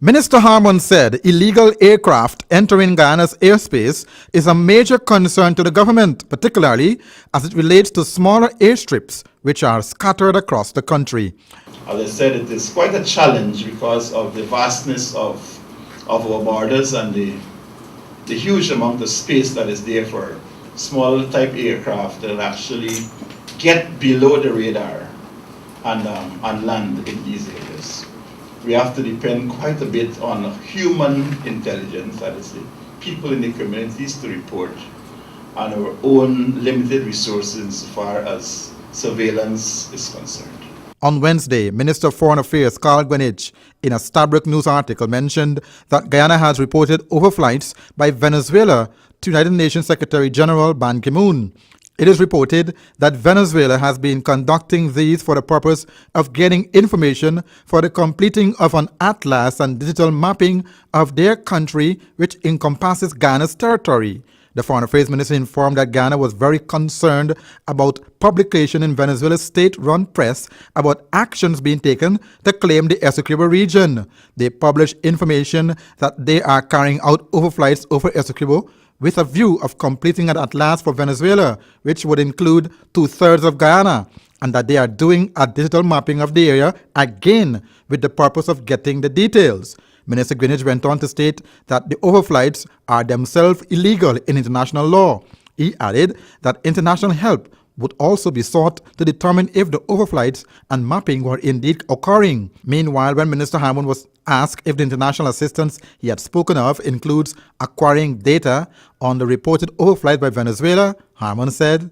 Minister Harmon said illegal aircraft entering Guyana's airspace is a major concern to the government, particularly as it relates to smaller airstrips which are scattered across the country. As I said, it is quite a challenge because of the vastness of our borders and the huge amount of space that is there for small type aircraft that actually get below the radar and land in these areas. We have to depend quite a bit on human intelligence, that is the people in the communities, to report, and our own limited resources as far as surveillance is concerned. On Wednesday, Minister of Foreign Affairs Gov'T, in a Stabroek News article, mentioned that Guyana has reported overflights by Venezuela to United Nations Secretary General Ban Ki-moon. It is reported that Venezuela has been conducting these for the purpose of getting information for the completing of an atlas and digital mapping of their country, which encompasses Guyana's territory. The Foreign Affairs Minister informed that Guyana was very concerned about publication in Venezuela's state-run press about actions being taken to claim the Essequibo region. They published information that they are carrying out overflights over Essequibo with a view of completing an atlas for Venezuela, which would include 2/3 of Guyana, and that they are doing a digital mapping of the area again with the purpose of getting the details. Minister Greenidge went on to state that the overflights are themselves illegal in international law. He added that international help would also be sought to determine if the overflights and mapping were indeed occurring. Meanwhile, when Minister Harmon was asked if the international assistance he had spoken of includes acquiring data on the reported overflight by Venezuela, Harmon said,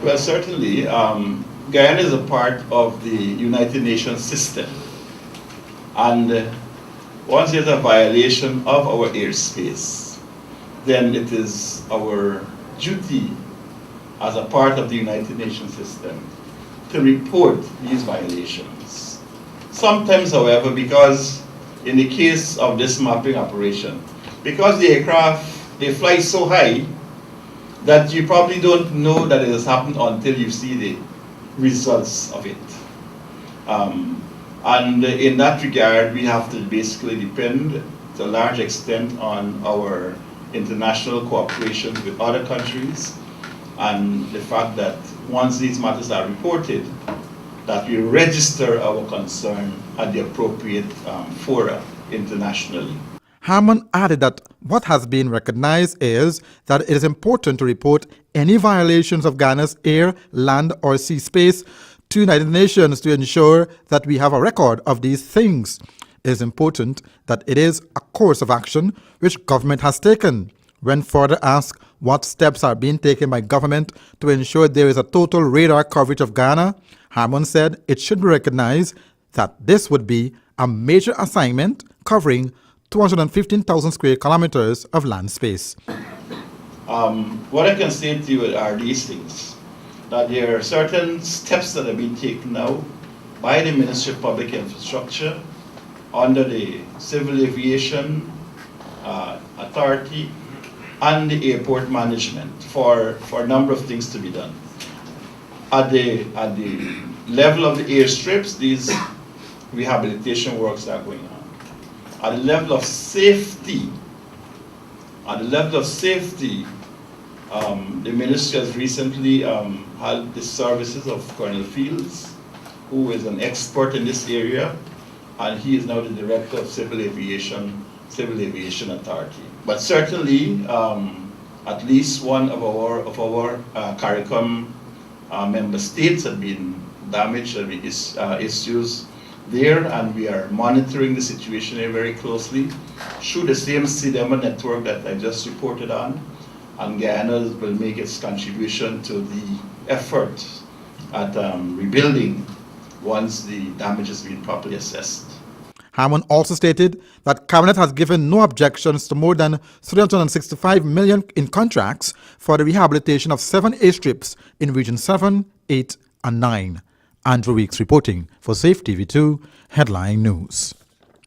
Well, certainly, Guyana is a part of the United Nations system. And once there's a violation of our airspace, then it is our duty as a part of the United Nations system to report these violations. Sometimes, however, because in the case of this mapping operation, because the aircraft, they fly so high that you probably don't know that it has happened until you see the results of it. And in that regard, we have to basically depend to a large extent on our international cooperation with other countries, and the fact that once these matters are reported, that we register our concern at the appropriate fora internationally. Harmon added that what has been recognized is that it is important to report any violations of Guyana's air, land, or sea space to United Nations to ensure that we have a record of these things. It is important that it is a course of action which government has taken. When further asked what steps are being taken by government to ensure there is a total radar coverage of Guyana, Harmon said it should be recognized that this would be a major assignment covering 215,000 square kilometers of land space. What I can say to you are these things, that there are certain steps that have been taken now by the Ministry of Public Infrastructure under the Civil Aviation Authority and the airport management for a number of things to be done. At the level of the airstrips, these rehabilitation works are going on. At the level of safety, the ministry has recently had the services of Colonel Fields, who is an expert in this area, and he is now the Director of Civil Aviation Authority. But certainly, at least one of our CARICOM member states have been damaged, and issues there, and we are monitoring the situation very closely through the same CDEMA network that I just reported on, and Guyana will make its contribution to the effort at rebuilding once the damage has been properly assessed. Harmon also stated that Cabinet has given no objections to more than $365 million in contracts for the rehabilitation of 7 airstrips in Region 7, 8, and 9. Andrew Weeks reporting for Safe TV2 Headline News.